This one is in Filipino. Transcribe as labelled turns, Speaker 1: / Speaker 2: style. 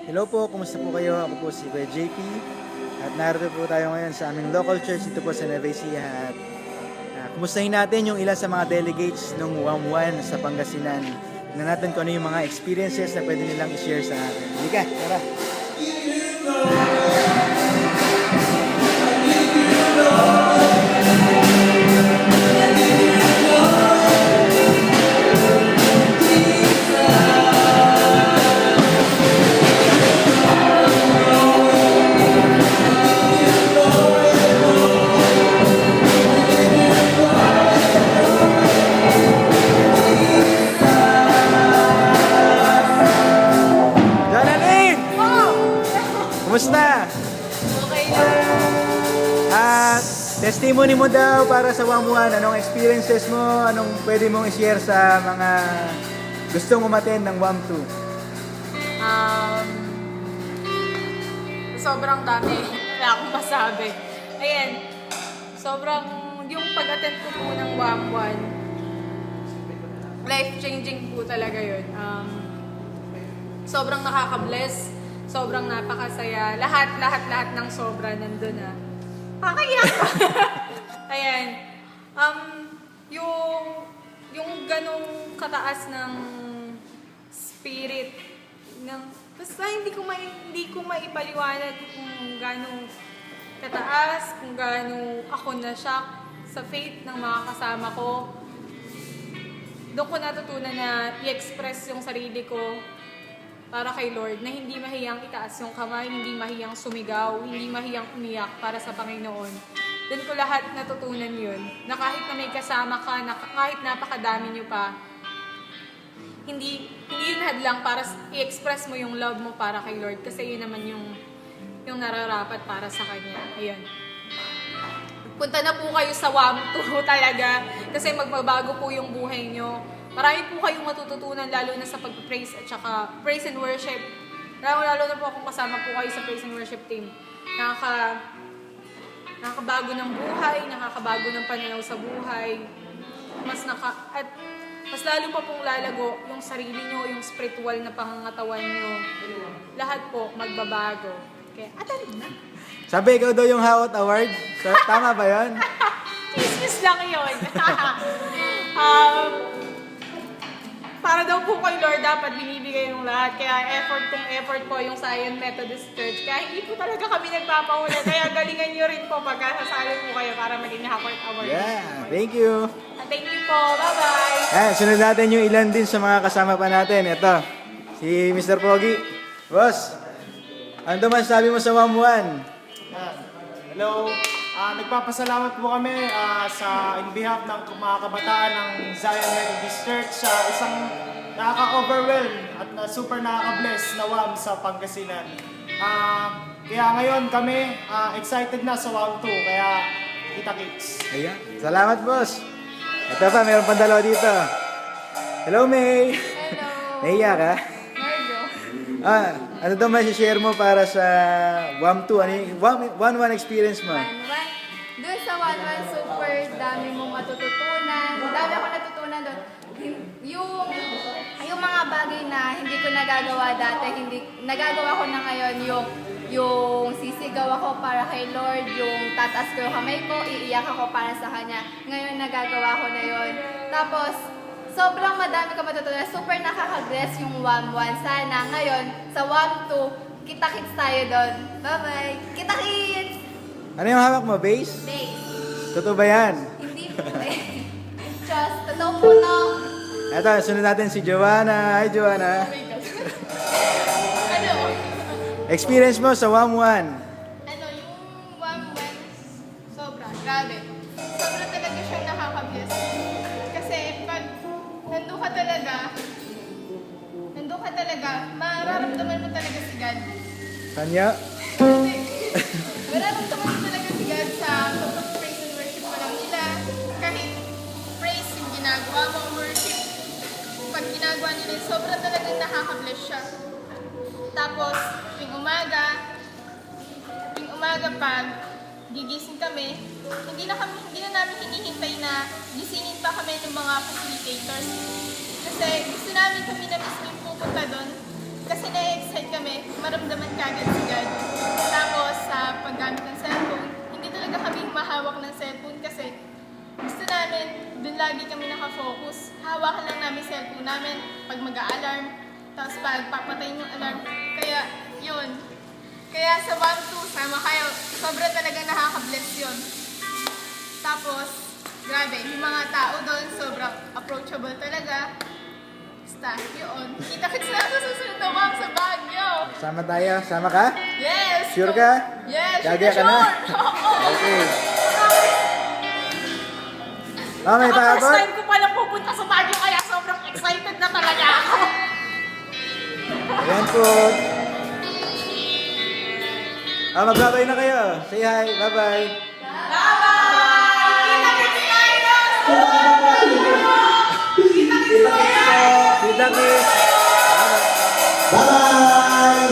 Speaker 1: Hello po, kumusta po kayo? Ako po si Kuya JP at narito po tayo ngayon sa aming local church dito po sa Nueva Ecija at kumustahin natin yung ilan sa mga delegates ng WAM1 sa Pangasinan. Tignan natin kung ano yung mga experiences na pwede nilang i-share sa atin. Halika, tara! Kumusta?
Speaker 2: Okay lang.
Speaker 1: Testimony mo daw para sa WAM1. Anong experiences mo? Anong pwede mong i-share sa mga gustong umattend ng WAM2?
Speaker 2: Sobrang dami. Wala akong masabi. Ayan. Sobrang yung pag-attend ko po ng WAM1, life-changing po talaga yun. Sobrang nakaka-bless. Sobrang napakasaya. Lahat ng sobra nandun na. Kakaiyak! Ayan. Yung ganong kataas ng spirit, basta hindi ko maipaliwanag kung gano'ng kataas, kung gano'ng ako na-shock sa faith ng mga kasama ko. Doon ko natutunan na i-express yung sarili ko para kay Lord, na hindi mahiyang itaas yung kamay, hindi mahiyang sumigaw, hindi mahiyang umiyak para sa Panginoon. Doon ko lahat natutunan yun, na kahit na may kasama ka, na kahit napakadami nyo pa, hindi yun hadlang para i-express mo yung love mo para kay Lord, kasi yun naman yung nararapat para sa Kanya. Ayun. Punta na po kayo sa WAM2 talaga, kasi magbabago po yung buhay nyo. Marami po kayong matututunan lalo na sa pag-praise at saka praise and worship. Lalo na po akong kasama po kayo sa praise and worship team. Nakakabago ng buhay, nakakabago ng pananaw sa buhay. At mas lalo pa pong lalago yung sarili nyo, yung spiritual na pangangatawan nyo. Lahat po magbabago. Kaya, atalin na.
Speaker 1: Sabi, ikaw daw yung Hawat Award. Tama ba yun?
Speaker 2: Chismis lang yun. Para daw po kay Lord, dapat binibigay yung lahat. Kaya effort po yung Zion Methodist Church. Kaya hindi po talaga kami nagpapahula. Kaya galingan nyo rin po pagka sasali po kayo para maging Hawat Award.
Speaker 1: Yeah, thank you.
Speaker 2: Thank you po. Bye-bye.
Speaker 1: Sunod natin yung ilan din sa mga kasama pa natin. Ito, si Mr. Pogi. Boss, ano man sabi mo sa WAM1?
Speaker 3: Hello. Nagpapasalamat po kami in behalf ng mga kabataan ng Zion Methodist Church sa isang nakaka-overwhelm at super nakaka-bless na WAM sa Pangasinan. Kaya ngayon kami excited na sa WAM2, kaya kita-kits.
Speaker 1: Ayan. Salamat, boss. Ito pa, mayroon pang dalawa dito. Hello, May.
Speaker 2: Hello.
Speaker 1: Naiya ka?
Speaker 2: Margo.
Speaker 1: Ano daw may share mo para sa WAM2? Ano yung WAM1 experience mo?
Speaker 4: Doon sa 1-1, super dami mong matututunan. Dami ako natutunan doon. Yung mga bagay na hindi ko nagagawa dati, nagagawa ko na ngayon, yung sisigaw ako para kay Lord, yung tataas ko yung kamay ko, iiyak ako para sa Kanya. Ngayon nagagawa ko na yun. Tapos, sobrang madami ka matutunan. Super nakaka-bless yung WAM1. Sana ngayon, sa WAM2, kita-kits tayo doon. Bye-bye! Kita-kits!
Speaker 1: Ano yung hawak mo? Base?
Speaker 4: Base.
Speaker 1: Totoo ba yan?
Speaker 4: Hindi po eh. Just, totoo po no.
Speaker 1: Ito, sunod natin si Joanna. Hi, Joanna.
Speaker 4: Ano?
Speaker 1: Experience mo sa WAM1?
Speaker 5: Ano, yung WAM1, sobra, grabe. Sobra talaga siyang nakaka-bless. Kasi pag nandun ka talaga, mararamdaman mo talaga si God.
Speaker 1: Kanya?
Speaker 5: Kasi, mararamdaman mo talaga si God sa sobrang praise and worship mo lang nila. Kahit praise yung ginagawa mo, worship, pag ginagawa nila, sobra talagang nakaka-bless siya. Tapos, tuwing umaga pag gigising kami, hindi na namin hinihintay na gisingin pa kami ng mga facilitators. Kasi gusto namin kami na mismo pupunta doon. Kasi na-excite kami. maramdaman kagad si God. Tapos sa paggamit ng cellphone, hindi talaga kami mahawak ng cellphone kasi gusto namin, dun lagi kami nakafocus. Hawakan lang namin cellphone namin pag mag-a-alarm, tapos pag papatayin yung alarm. Kaya, yun. Kaya sa 1-2, sama kayo. Sobra talaga nakaka-bless yun. Tapos, grabe, yung mga tao doon, sobrang approachable talaga. Basta, yun. Kita-kits na sa susunod na walk sa Baguio.
Speaker 1: Sama tayo. Sama ka?
Speaker 5: Yes!
Speaker 1: Sure ka?
Speaker 5: Yes,
Speaker 1: Gagaya ka na?
Speaker 5: sure! Oo!
Speaker 1: Okay. Mami,
Speaker 2: First
Speaker 1: tapos?
Speaker 2: time ko palang pupunta sa Baguio kaya sobrang excited na talaga ako.
Speaker 1: Ayan po. Magbabay na kayo. Say hi. Bye-bye. Kita kiss.
Speaker 6: Bye-bye!